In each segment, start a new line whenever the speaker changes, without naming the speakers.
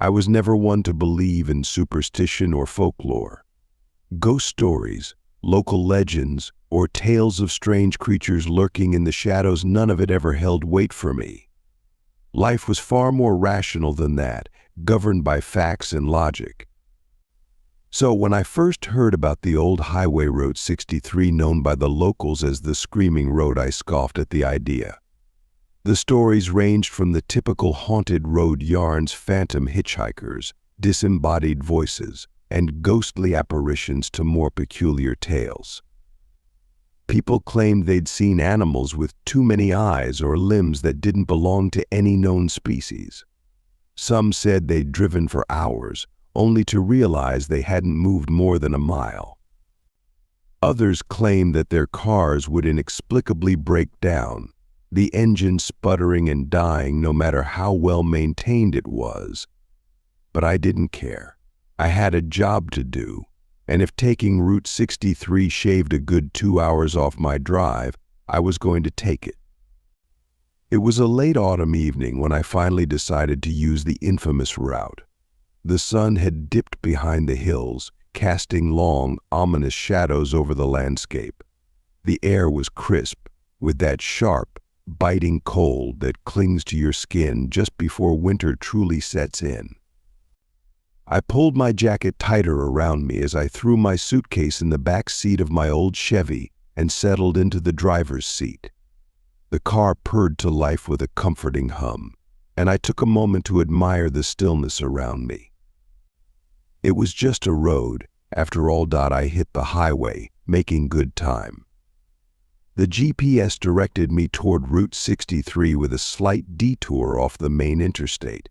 I was never one to believe in superstition or folklore. Ghost stories, local legends, or tales of strange creatures lurking in the shadows, none of it ever held weight for me. Life was far more rational than that, governed by facts and logic. So when I first heard about the old highway Route 63, known by the locals as the Screaming Road, I scoffed at the idea. The stories ranged from the typical haunted road yarns, phantom hitchhikers, disembodied voices, and ghostly apparitions to more peculiar tales. People claimed they'd seen animals with too many eyes or limbs that didn't belong to any known species. Some said they'd driven for hours, only to realize they hadn't moved more than a mile. Others claimed that their cars would inexplicably break down, the engine sputtering and dying no matter how well maintained it was. But I didn't care. I had a job to do, and if taking Route 63 shaved a good 2 hours off my drive, I was going to take it. It was a late autumn evening when I finally decided to use the infamous route. The sun had dipped behind the hills, casting long, ominous shadows over the landscape. The air was crisp, with that sharp, biting cold that clings to your skin just before winter truly sets in. I pulled my jacket tighter around me as I threw my suitcase in the back seat of my old Chevy and settled into the driver's seat. The car purred to life with a comforting hum, and I took a moment to admire the stillness around me. It was just a road, after all. I hit the highway, making good time. The GPS directed me toward Route 63 with a slight detour off the main interstate.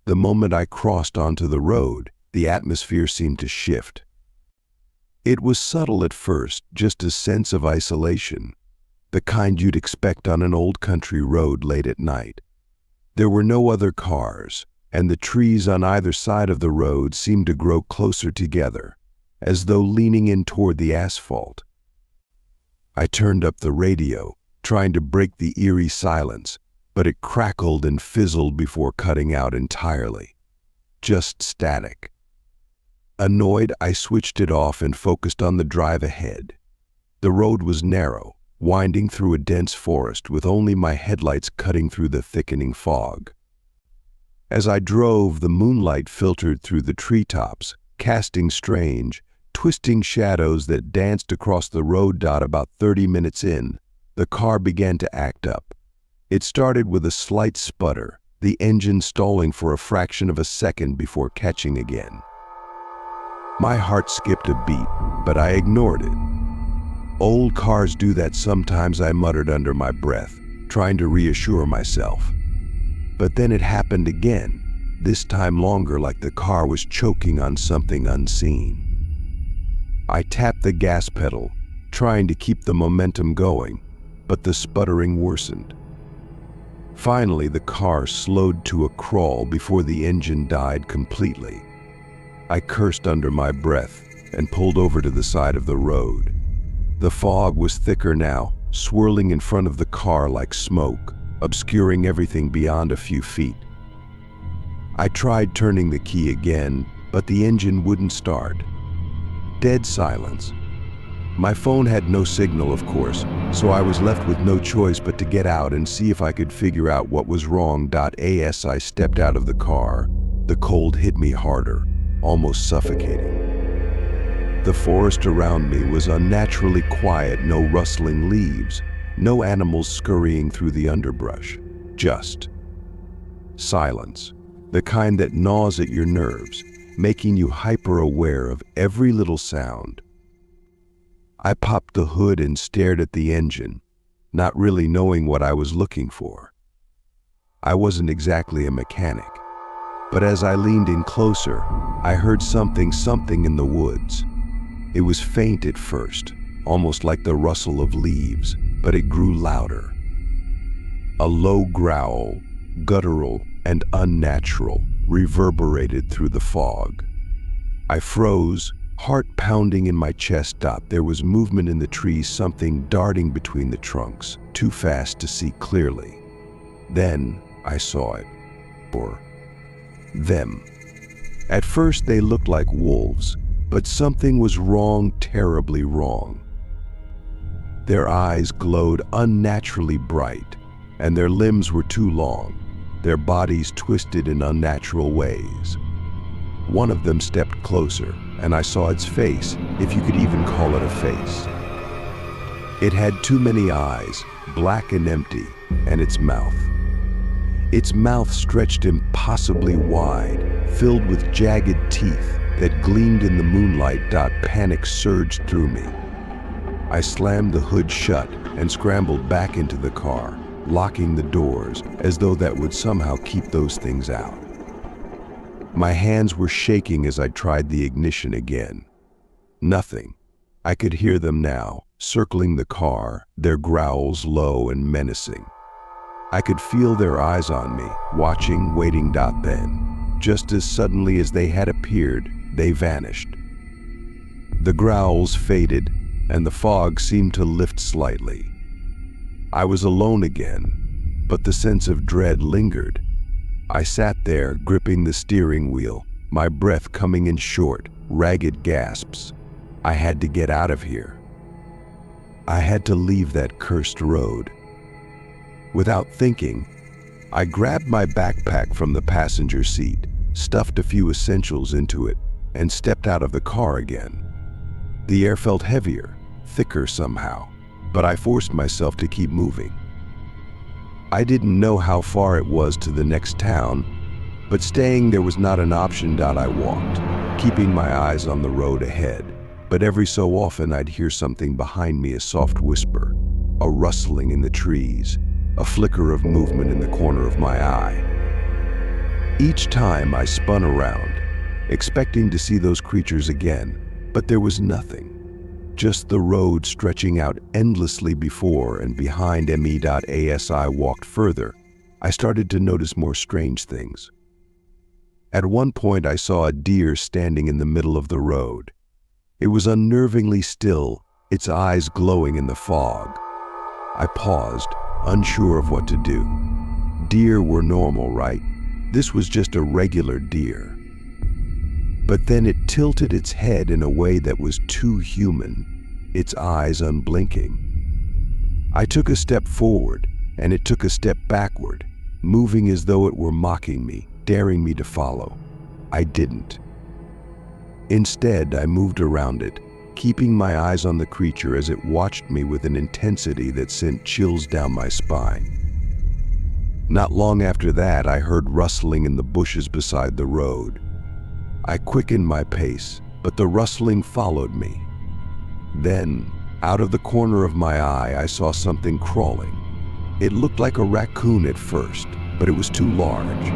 The moment I crossed onto the road, the atmosphere seemed to shift. It was subtle at first, just a sense of isolation, the kind you'd expect on an old country road late at night. There were no other cars, and the trees on either side of the road seemed to grow closer together, as though leaning in toward the asphalt. I turned up the radio, trying to break the eerie silence, but it crackled and fizzled before cutting out entirely. Just static. Annoyed, I switched it off and focused on the drive ahead. The road was narrow, winding through a dense forest with only my headlights cutting through the thickening fog. As I drove, the moonlight filtered through the treetops, casting strange, twisting shadows that danced across the road. About 30 minutes in, the car began to act up. It started with a slight sputter, the engine stalling for a fraction of a second before catching again. My heart skipped a beat, but I ignored it. Old cars do that sometimes, I muttered under my breath, trying to reassure myself. But then it happened again, this time longer, like the car was choking on something unseen. I tapped the gas pedal, trying to keep the momentum going, but the sputtering worsened. Finally, the car slowed to a crawl before the engine died completely. I cursed under my breath and pulled over to the side of the road. The fog was thicker now, swirling in front of the car like smoke, obscuring everything beyond a few feet. I tried turning the key again, but the engine wouldn't start. Dead silence. My phone had no signal, of course, so I was left with no choice but to get out and see if I could figure out what was wrong. As I stepped out of the car, the cold hit me harder, almost suffocating. The forest around me was unnaturally quiet, no rustling leaves, no animals scurrying through the underbrush, just silence, the kind that gnaws at your nerves, making you hyper-aware of every little sound. I popped the hood and stared at the engine, not really knowing what I was looking for. I wasn't exactly a mechanic, but as I leaned in closer, I heard something in the woods. It was faint at first, almost like the rustle of leaves, but it grew louder. A low growl, guttural and unnatural, reverberated through the fog. I froze, heart pounding in my chest. There was movement in the trees, something darting between the trunks, too fast to see clearly. Then I saw it. Them. At first they looked like wolves, but something was wrong, terribly wrong. Their eyes glowed unnaturally bright, and their limbs were too long, their bodies twisted in unnatural ways. One of them stepped closer, and I saw its face, if you could even call it a face. It had too many eyes, black and empty, and its mouth. Its mouth stretched impossibly wide, filled with jagged teeth that gleamed in the moonlight. Panic surged through me. I slammed the hood shut and scrambled back into the car, locking the doors as though that would somehow keep those things out. My hands were shaking as I tried the ignition again. Nothing. I could hear them now, circling the car, their growls low and menacing. I could feel their eyes on me, watching, waiting. Then, just as suddenly as they had appeared, they vanished. The growls faded, and the fog seemed to lift slightly. I was alone again, but the sense of dread lingered. I sat there, gripping the steering wheel, my breath coming in short, ragged gasps. I had to get out of here. I had to leave that cursed road. Without thinking, I grabbed my backpack from the passenger seat, stuffed a few essentials into it, and stepped out of the car again. The air felt heavier, thicker somehow, but I forced myself to keep moving. I didn't know how far it was to the next town, but staying there was not an option. I walked, keeping my eyes on the road ahead, but every so often I'd hear something behind me, a soft whisper, a rustling in the trees, a flicker of movement in the corner of my eye. Each time I spun around, expecting to see those creatures again, but there was nothing. Just the road stretching out endlessly before and behind me. As I walked further, I started to notice more strange things. At one point I saw a deer standing in the middle of the road. It was unnervingly still, its eyes glowing in the fog. I paused, unsure of what to do. Deer were normal, right? This was just a regular deer. But then it tilted its head in a way that was too human, its eyes unblinking. I took a step forward, and it took a step backward, moving as though it were mocking me, daring me to follow. I didn't. Instead, I moved around it, keeping my eyes on the creature as it watched me with an intensity that sent chills down my spine. Not long after that, I heard rustling in the bushes beside the road. I quickened my pace, but the rustling followed me. Then, out of the corner of my eye, I saw something crawling. It looked like a raccoon at first, but it was too large.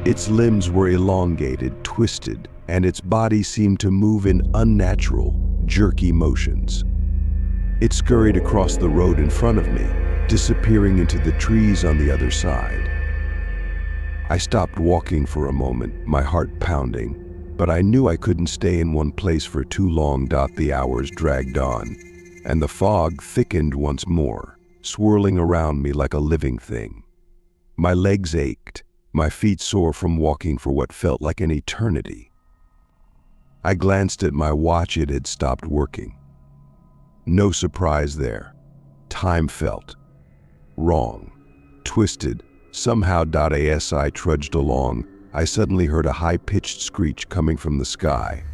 Its limbs were elongated, twisted, and its body seemed to move in unnatural, jerky motions. It scurried across the road in front of me, disappearing into the trees on the other side. I stopped walking for a moment, my heart pounding, but I knew I couldn't stay in one place for too long. The hours dragged on, and the fog thickened once more, swirling around me like a living thing. My legs ached, my feet sore from walking for what felt like an eternity. I glanced at my watch. It had stopped working. No surprise there. Time felt wrong, twisted, somehow. As I trudged along, I suddenly heard a high-pitched screech coming from the sky.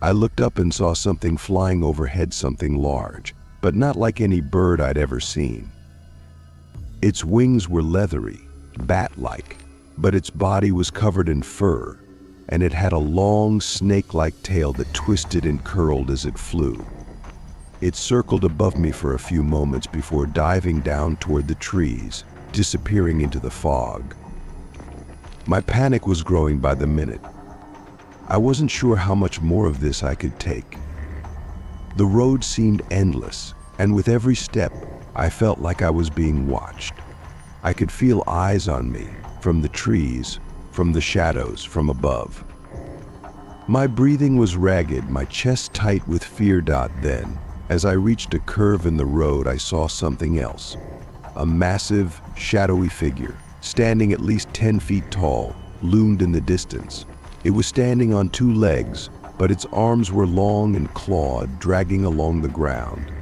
I looked up and saw something flying overhead, something large, but not like any bird I'd ever seen. Its wings were leathery, bat-like, but its body was covered in fur, and it had a long, snake-like tail that twisted and curled as it flew. It circled above me for a few moments before diving down toward the trees, disappearing into the fog. My panic was growing by the minute. I wasn't sure how much more of this I could take. The road seemed endless, and with every step, I felt like I was being watched. I could feel eyes on me, from the trees, from the shadows, from above. My breathing was ragged, my chest tight with fear. Then, as I reached a curve in the road, I saw something else. A massive, shadowy figure, standing at least 10 feet tall, loomed in the distance. It was standing on two legs, but its arms were long and clawed, dragging along the ground.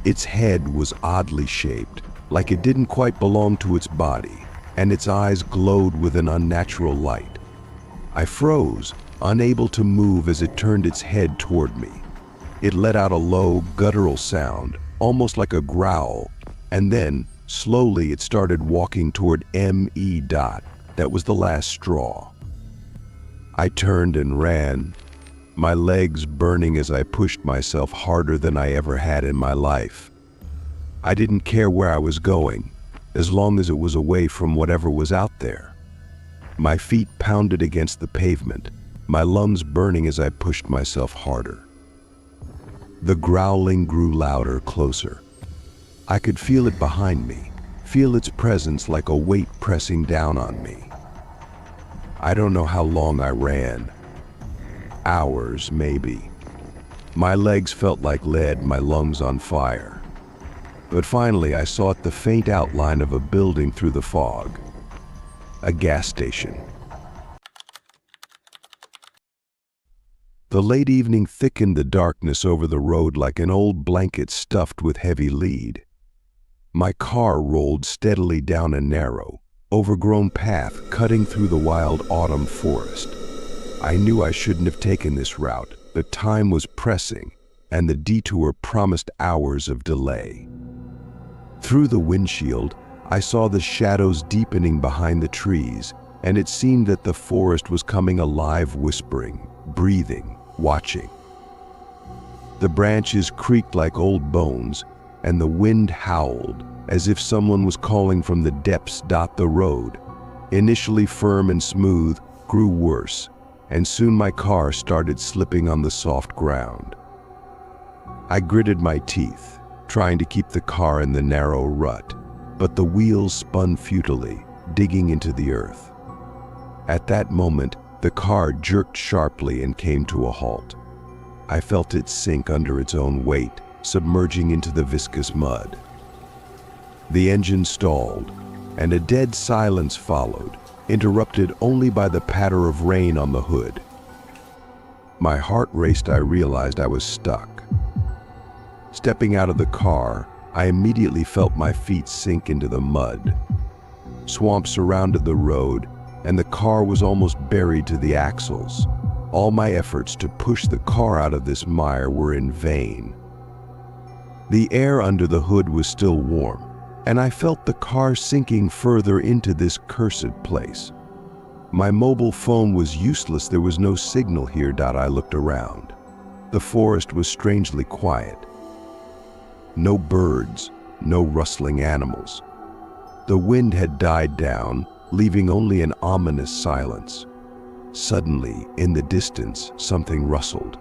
Its head was oddly shaped, like it didn't quite belong to its body, and its eyes glowed with an unnatural light. I froze, unable to move as it turned its head toward me. It let out a low, guttural sound, almost like a growl, and then, slowly, it started walking toward me. That was the last straw. I turned and ran, my legs burning as I pushed myself harder than I ever had in my life. I didn't care where I was going, as long as it was away from whatever was out there. My feet pounded against the pavement, my lungs burning as I pushed myself harder. The growling grew louder, closer. I could feel it behind me, feel its presence like a weight pressing down on me. I don't know how long I ran. Hours, maybe. My legs felt like lead, my lungs on fire. But finally I saw the faint outline of a building through the fog. A gas station. The late evening thickened the darkness over the road like an old blanket stuffed with heavy lead. My car rolled steadily down a narrow, overgrown path cutting through the wild autumn forest. I knew I shouldn't have taken this route, but time was pressing, and the detour promised hours of delay. Through the windshield, I saw the shadows deepening behind the trees, and it seemed that the forest was coming alive, whispering, breathing, watching. The branches creaked like old bones, and the wind howled as if someone was calling from the depths. The road, initially firm and smooth, grew worse, and soon my car started slipping on the soft ground. I gritted my teeth, trying to keep the car in the narrow rut, but the wheels spun futilely, digging into the earth. At that moment, the car jerked sharply and came to a halt. I felt it sink under its own weight, submerging into the viscous mud. The engine stalled, and a dead silence followed, interrupted only by the patter of rain on the hood. My heart raced. I realized I was stuck. Stepping out of the car, I immediately felt my feet sink into the mud. Swamp surrounded the road, and the car was almost buried to the axles. All my efforts to push the car out of this mire were in vain. The air under the hood was still warm, and I felt the car sinking further into this cursed place. My mobile phone was useless. There was no signal here. I looked around. The forest was strangely quiet. No birds, no rustling animals. The wind had died down, leaving only an ominous silence. Suddenly, in the distance, something rustled.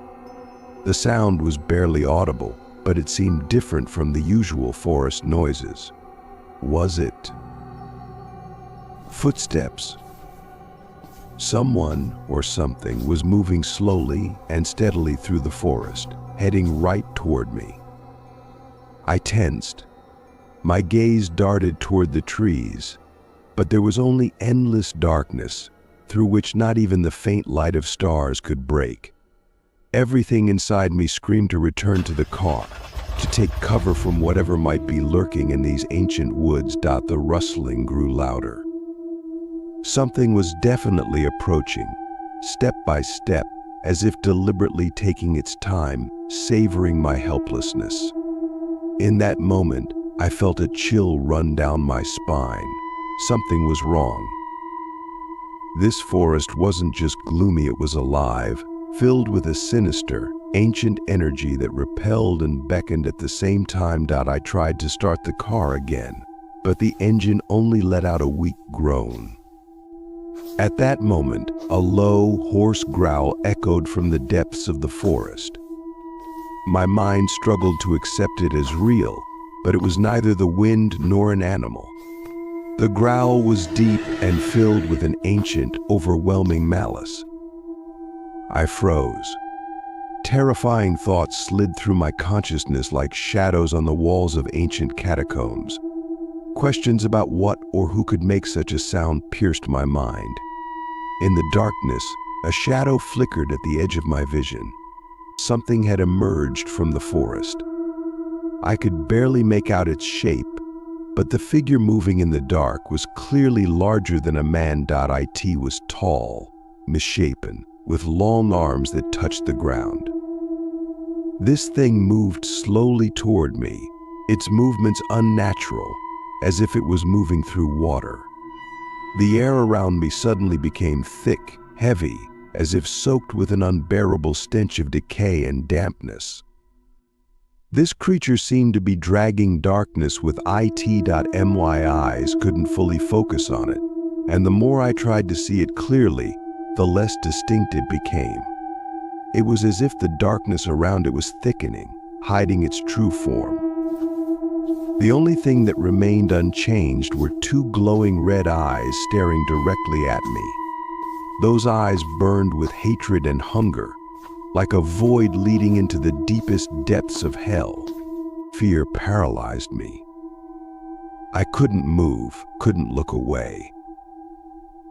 The sound was barely audible, but it seemed different from the usual forest noises. Was it footsteps? Someone or something was moving slowly and steadily through the forest, heading right toward me. I tensed. My gaze darted toward the trees, but there was only endless darkness, through which not even the faint light of stars could break. Everything inside me screamed to return to the car, to take cover from whatever might be lurking in these ancient woods. The rustling grew louder. Something was definitely approaching, step by step, as if deliberately taking its time, savoring my helplessness. In that moment, I felt a chill run down my spine. Something was wrong. This forest wasn't just gloomy, it was alive, filled with a sinister, ancient energy that repelled and beckoned at the same time. I tried to start the car again, but the engine only let out a weak groan. At that moment, a low, hoarse growl echoed from the depths of the forest. My mind struggled to accept it as real, but it was neither the wind nor an animal. The growl was deep and filled with an ancient, overwhelming malice. I froze. Terrifying thoughts slid through my consciousness like shadows on the walls of ancient catacombs. Questions about what or who could make such a sound pierced my mind. In the darkness, a shadow flickered at the edge of my vision. Something had emerged from the forest. I could barely make out its shape, but the figure moving in the dark was clearly larger than a man. It was tall, misshapen, with long arms that touched the ground. This thing moved slowly toward me, its movements unnatural, as if it was moving through water. The air around me suddenly became thick, heavy, as if soaked with an unbearable stench of decay and dampness. This creature seemed to be dragging darkness with it. My eyes couldn't fully focus on it, and the more I tried to see it clearly, the less distinct it became. It was as if the darkness around it was thickening, hiding its true form. The only thing that remained unchanged were two glowing red eyes staring directly at me. Those eyes burned with hatred and hunger, like a void leading into the deepest depths of hell. Fear paralyzed me. I couldn't move, couldn't look away.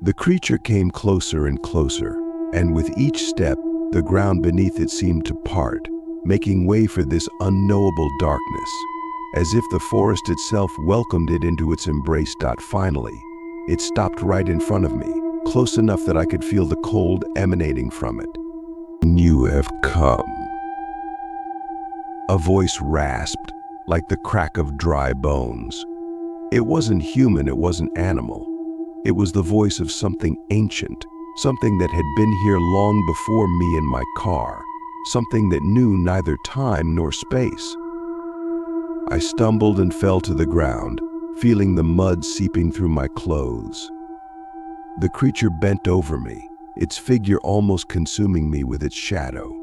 The creature came closer and closer, and with each step, the ground beneath it seemed to part, making way for this unknowable darkness, as if the forest itself welcomed it into its embrace. Finally, it stopped right in front of me, close enough that I could feel the cold emanating from it. "You have come." A voice rasped, like the crack of dry bones. It wasn't human, it wasn't animal. It was the voice of something ancient, something that had been here long before me in my car, something that knew neither time nor space. I stumbled and fell to the ground, feeling the mud seeping through my clothes. The creature bent over me, its figure almost consuming me with its shadow.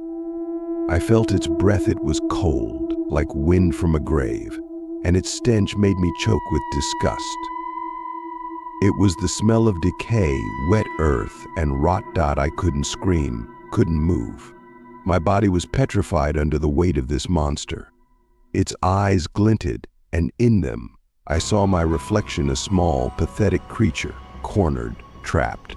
I felt its breath. It was cold, like wind from a grave, and its stench made me choke with disgust. It was the smell of decay, wet earth, and rot. I couldn't scream, couldn't move. My body was petrified under the weight of this monster. Its eyes glinted, and in them, I saw my reflection, a small, pathetic creature, cornered, trapped.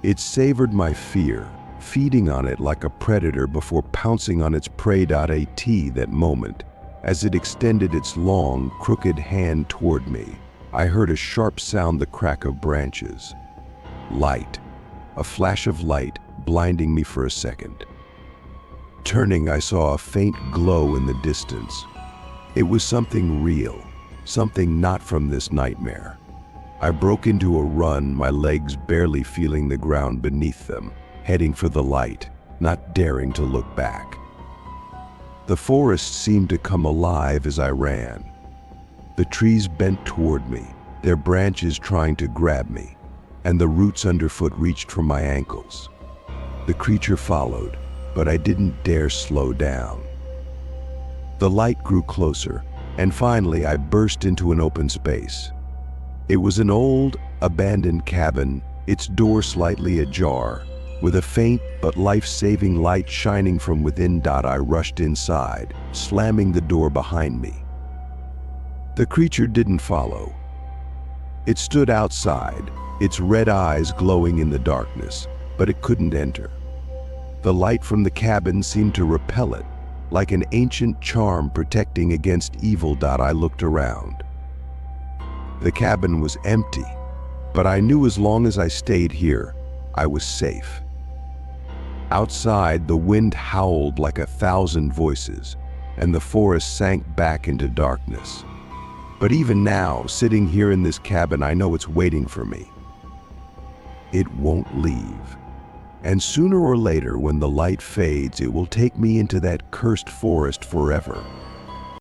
It savored my fear, feeding on it like a predator before pouncing on its prey. That moment, as it extended its long, crooked hand toward me, I heard a sharp sound, the crack of branches. Light, a flash of light, blinding me for a second. Turning, I saw a faint glow in the distance. It was something real, something not from this nightmare. I broke into a run, my legs barely feeling the ground beneath them, heading for the light, not daring to look back. The forest seemed to come alive as I ran. The trees bent toward me, their branches trying to grab me, and the roots underfoot reached for my ankles. The creature followed, but I didn't dare slow down. The light grew closer, and finally I burst into an open space. It was an old, abandoned cabin, its door slightly ajar, with a faint but life-saving light shining from within. I rushed inside, slamming the door behind me. The creature didn't follow. It stood outside, its red eyes glowing in the darkness, but it couldn't enter. The light from the cabin seemed to repel it, like an ancient charm protecting against evil. I looked around. The cabin was empty, but I knew as long as I stayed here, I was safe. Outside, the wind howled like 1,000 voices, and the forest sank back into darkness. But even now, sitting here in this cabin, I know it's waiting for me. It won't leave. And sooner or later, when the light fades, it will take me into that cursed forest forever,